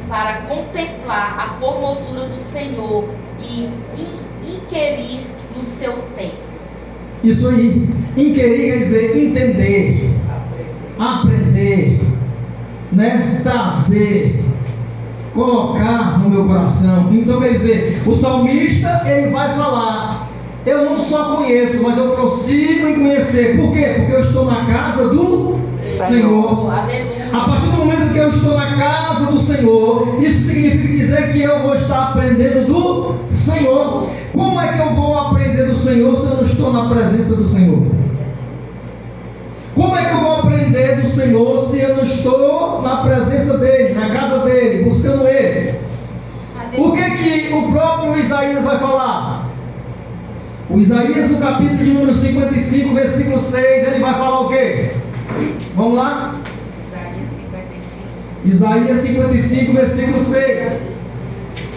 para contemplar a formosura do Senhor e inquirir no seu tempo. Isso aí, inquirir quer dizer entender, aprender, né? Trazer, colocar no meu coração. Então quer dizer, o salmista ele vai falar: eu não só conheço, mas eu prossigo em conhecer. Por quê? Porque eu estou na casa do Senhor. A partir do momento que eu estou na casa do Senhor, isso significa dizer que eu vou estar aprendendo do Senhor. Como é que eu vou aprender do Senhor se eu não estou na presença do Senhor? Como é que eu vou aprender do Senhor se eu não estou na presença dEle, na casa dEle, buscando Ele? O que o próprio Isaías vai falar? O Isaías, no capítulo de número 55, versículo 6, ele vai falar o quê? Vamos lá? Isaías 55, versículo 6.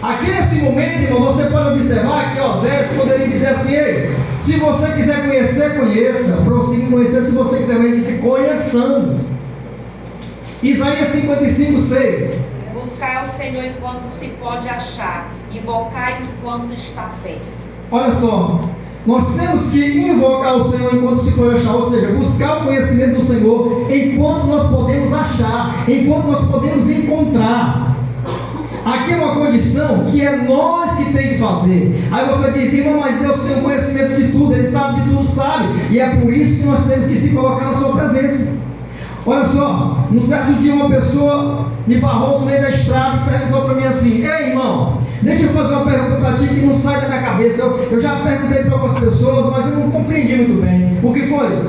Aqui nesse momento, irmão, você pode observar que Osés poderia dizer assim: ei, se você quiser conhecer, conheça, prossiga em conhecer. Se você quiser, ele disse: conheçamos. Isaías 55, 6. Buscai ao Senhor enquanto se pode achar, invocai enquanto está perto. Olha só, nós temos que invocar o Senhor enquanto se pode achar, ou seja, buscar o conhecimento do Senhor enquanto nós podemos achar, enquanto nós podemos encontrar. Aqui é uma condição que é nós que tem que fazer. Aí você diz: irmão, mas Deus tem o conhecimento de tudo, Ele sabe de tudo, sabe. E é por isso que nós temos que se colocar na sua presença. Olha só, um certo dia uma pessoa me barrou no meio da estrada e perguntou para mim assim: ei, irmão, deixa eu fazer uma pergunta para ti que não sai da minha cabeça. Eu já perguntei para algumas pessoas, mas eu não compreendi muito bem. O que foi?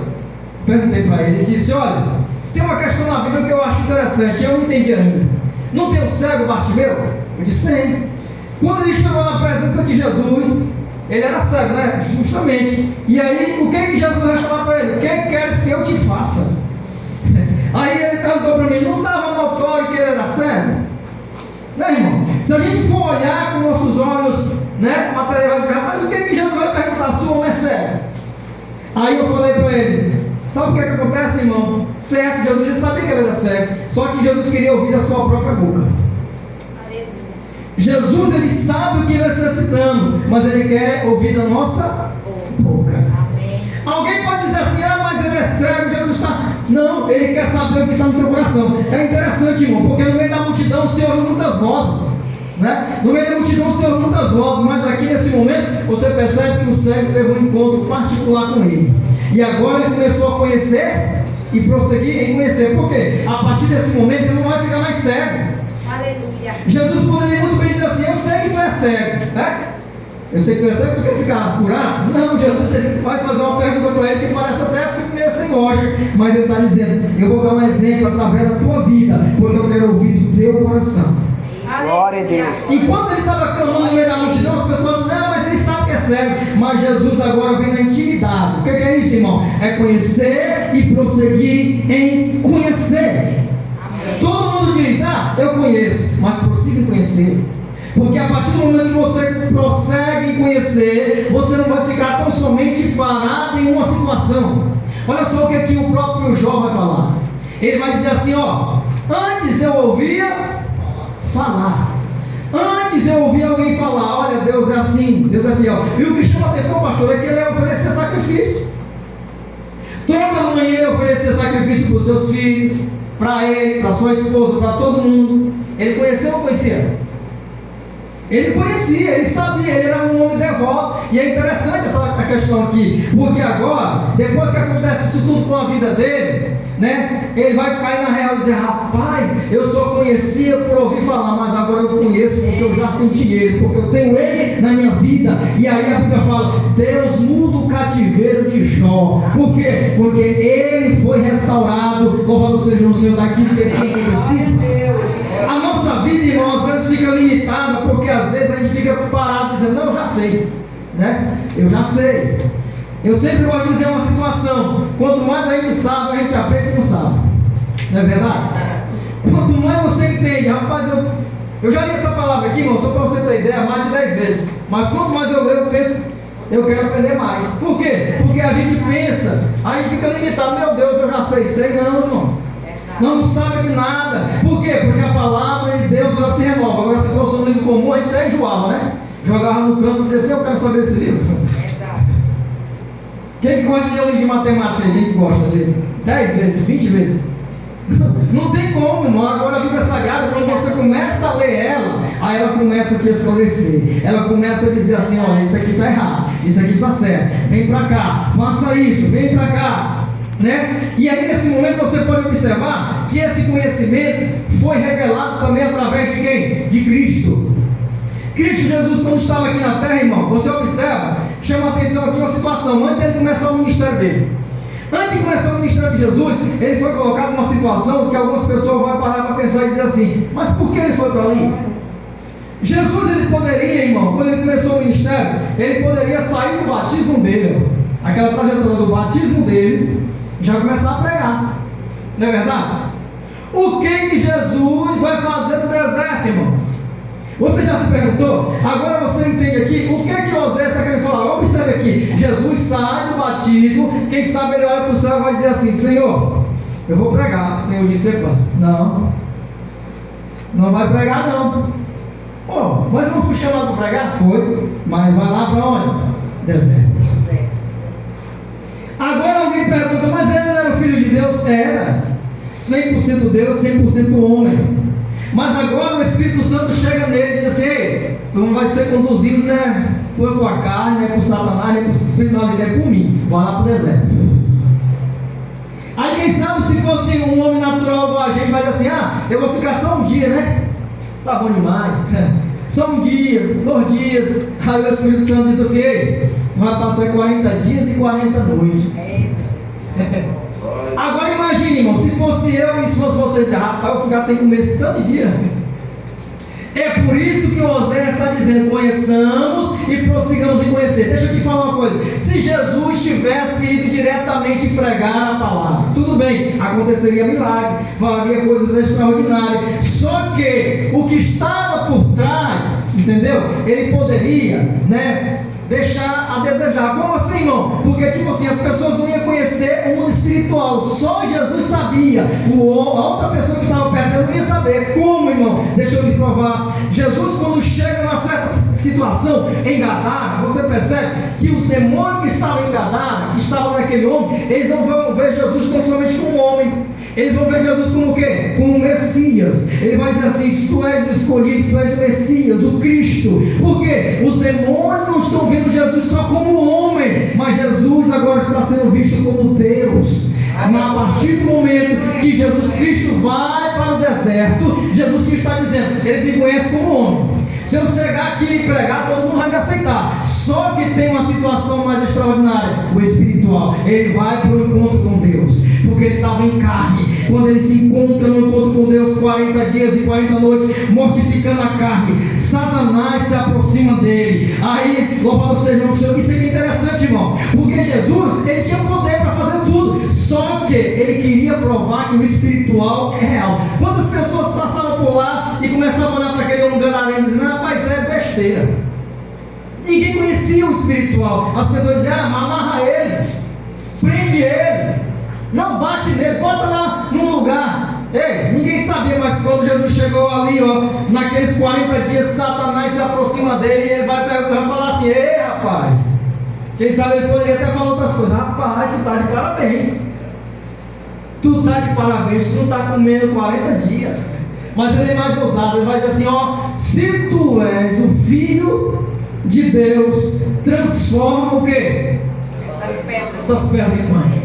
Perguntei para ele. Ele disse: olha, tem uma questão na Bíblia que eu acho interessante, eu não entendi ainda. Não tem o cego Bartimeu? Eu disse: tem. Quando ele chegou na presença de Jesus, ele era cego, né? Justamente. E aí, o que Jesus vai falar para ele? O que queres que eu te faça? Aí ele perguntou para mim: não estava notório que ele era cego? Né, irmão? Se a gente for olhar com nossos olhos, né, material, vai dizer: rapaz, o que Jesus vai perguntar se o homem é cego? Aí eu falei para ele: sabe o que acontece, irmão? Certo, Jesus já sabia que ele era cego, só que Jesus queria ouvir da sua própria boca. Aleluia. Jesus, ele sabe o que necessitamos, mas ele quer ouvir da nossa boca. Amém. Alguém pode dizer assim: ah, mas ele é cego, Jesus está... Não, ele quer saber o que está no teu coração. É interessante, irmão, porque no meio da multidão o Senhor ouve muitas vozes, né? No meio da multidão o Senhor ouve muitas vozes, mas aqui nesse momento você percebe que o cego teve um encontro particular com ele. E agora ele começou a conhecer e prosseguir em conhecer. Por quê? A partir desse momento ele não vai ficar mais cego. Aleluia. Jesus poderia muito bem dizer assim: eu sei que tu é cego, né? Eu sei que tu é cego, tu quer ficar curado? Não, Jesus ele vai fazer uma pergunta para ele que parece até meio sem lógica, mas ele está dizendo: eu vou dar um exemplo através da tua vida, porque eu quero ouvir do teu coração. Glória a Deus. Enquanto ele estava clamando no meio da multidão, as pessoas dizem: não, mas ele sabe que é cego. Mas Jesus agora vem na intimidade. O que é isso, irmão? É conhecer e prosseguir em conhecer. Amém. Todo mundo diz: ah, eu conheço, mas prossiga em conhecer. Porque a partir do momento que você prossegue em conhecer, você não vai ficar tão somente parado em uma situação. Olha só o que aqui o próprio Jó vai falar. Ele vai dizer assim: ó, antes eu ouvia falar. Antes eu ouvi alguém falar: olha, Deus é assim, Deus é fiel. E o que chama a atenção, pastor, é que ele oferecia sacrifício. Toda manhã ele oferecia sacrifício para os seus filhos, para ele, para sua esposa, para todo mundo. Ele conheceu ou não conhecia? Ele conhecia, ele sabia, ele era um homem devoto. E é interessante essa questão aqui, porque agora, depois que acontece isso tudo com a vida dele, né, ele vai cair na real e dizer: rapaz, eu só conhecia por ouvir falar, mas agora eu conheço porque eu já senti ele, porque eu tenho ele na minha vida. E aí a Bíblia fala: Deus muda o cativeiro de Jó. Por quê? Porque ele foi restaurado, louvado seja o Senhor, daquilo que ele tinha acontecido. A nossa vida, irmão, às vezes fica limitada, porque às vezes a gente fica parado dizendo: não, eu já sei, né? Eu já sei. Eu sempre gosto de dizer uma situação: quanto mais a gente sabe, a gente aprende que não sabe. Não é verdade? Quanto mais você entende, rapaz, eu já li essa palavra aqui, irmão, só para você ter ideia, mais de 10 vezes. Mas quanto mais eu leio, eu penso: eu quero aprender mais. Por quê? Porque a gente pensa, a gente fica limitado: meu Deus, eu já sei. Não, irmão. Não sabe de nada. Por quê? Porque a palavra de Deus comum, a gente até enjoava, né? Jogava no canto e dizia assim, eu quero saber esse livro. Quem que gosta de ler um livro de matemática? Quem que gosta de ler? 10 vezes, 20 vezes? Não tem como, irmão. Agora a Bíblia Sagrada, quando você começa a ler ela, aí ela começa a te esclarecer. Ela começa a dizer assim, olha, isso aqui está errado, isso aqui está certo. Vem para cá, faça isso, vem para cá. Né? E aí nesse momento você pode observar que esse conhecimento foi revelado também através de quem? De Cristo. Cristo Jesus, quando estava aqui na terra, irmão, você observa, chama a atenção aqui uma situação, antes dele começar o ministério dele. Antes de começar o ministério de Jesus, ele foi colocado numa situação que algumas pessoas vão parar para pensar e dizer assim, mas por que ele foi para ali? Jesus, ele poderia, irmão, quando ele começou o ministério, ele poderia sair do batismo dele, aquela trajetória do batismo dele, e já começar a pregar, não é verdade? O que Jesus vai fazer no deserto, irmão? Você já se perguntou? Agora você entende aqui o que é que Osés está querendo falar. Observe aqui, Jesus sai do batismo, quem sabe ele olha para o céu e vai dizer assim, Senhor, eu vou pregar. O Senhor disse, epa, não vai pregar não. Pô, mas eu não fui chamado para pregar? Foi, mas vai lá para onde? Deserto. Agora alguém pergunta, mas ele não era o Filho de Deus? Era, 100% Deus, 100% homem. Mas agora o Espírito Santo chega nele e diz assim, ei, tu não vai ser conduzido, né, por tua carne, nem por Satanás, nem por Espírito, não, é por mim, vai lá para o deserto. Aí quem sabe se fosse um homem natural igual a gente, vai dizer assim, eu vou ficar só um dia, né, tá bom demais, só um dia, 2 dias. Aí o Espírito Santo diz assim, ei, tu vai passar 40 dias e 40 noites. Agora imagine, irmão, se fosse eu e se fosse vocês, rapaz, eu vou ficar sem comer esse tanto de dia. É por isso que o Osés está dizendo, conheçamos e prossigamos em conhecer. Deixa eu te falar uma coisa, se Jesus tivesse ido diretamente pregar a palavra, tudo bem, aconteceria milagre, faria coisas extraordinárias, só que o que estava por trás, entendeu? Ele poderia, né, deixar a desejar. Como assim, irmão? Porque tipo assim, as pessoas não iam conhecer o mundo espiritual, só Jesus sabia, a outra pessoa que estava perto dele não ia saber. Como, irmão? Deixa eu lhe provar. Jesus, quando chega numa certa situação em Gadara, você percebe que os demônios que estavam em Gadara, que estavam naquele homem, eles não vão ver Jesus tão somente como homem, eles vão ver Jesus como o quê? Como o Messias. Ele vai dizer assim, tu és o escolhido, tu és o Messias, o Cristo. Por quê? Os demônios não estão vendo Jesus só como homem, mas Jesus agora está sendo visto como Deus. A partir do momento que Jesus Cristo vai para o deserto, Jesus Cristo está dizendo, eles me conhecem como homem. Se eu chegar aqui e pregar, todo mundo vai me aceitar. Só que tem uma situação mais extraordinária, o espiritual. Ele vai para o encontro com Deus, porque ele estava em carne. Quando ele se encontra no encontro com Deus, 40 dias e 40 noites, mortificando a carne, Satanás se aproxima dele. Aí, louvado seja o Senhor. Isso é interessante, irmão, porque Jesus, ele tinha poder para fazer tudo, só que ele queria provar que o espiritual é real. Quantas pessoas passavam por lá e começavam a olhar para aquele homem gadareno e diziam, rapaz, isso é besteira. Ninguém conhecia o espiritual. As pessoas diziam, amarra ele, prende ele, não bate nele, bota lá num lugar. Ei, ninguém sabia, mas quando Jesus chegou ali, naqueles 40 dias, Satanás se aproxima dele e ele vai falar assim, ei, rapaz, quem sabe ele poderia até falar outras coisas, rapaz, tu está de parabéns, tu não está comendo 40 dias. Mas ele é mais ousado, ele vai dizer assim, se tu és o Filho de Deus, transforma o quê? Essas pedras em pães.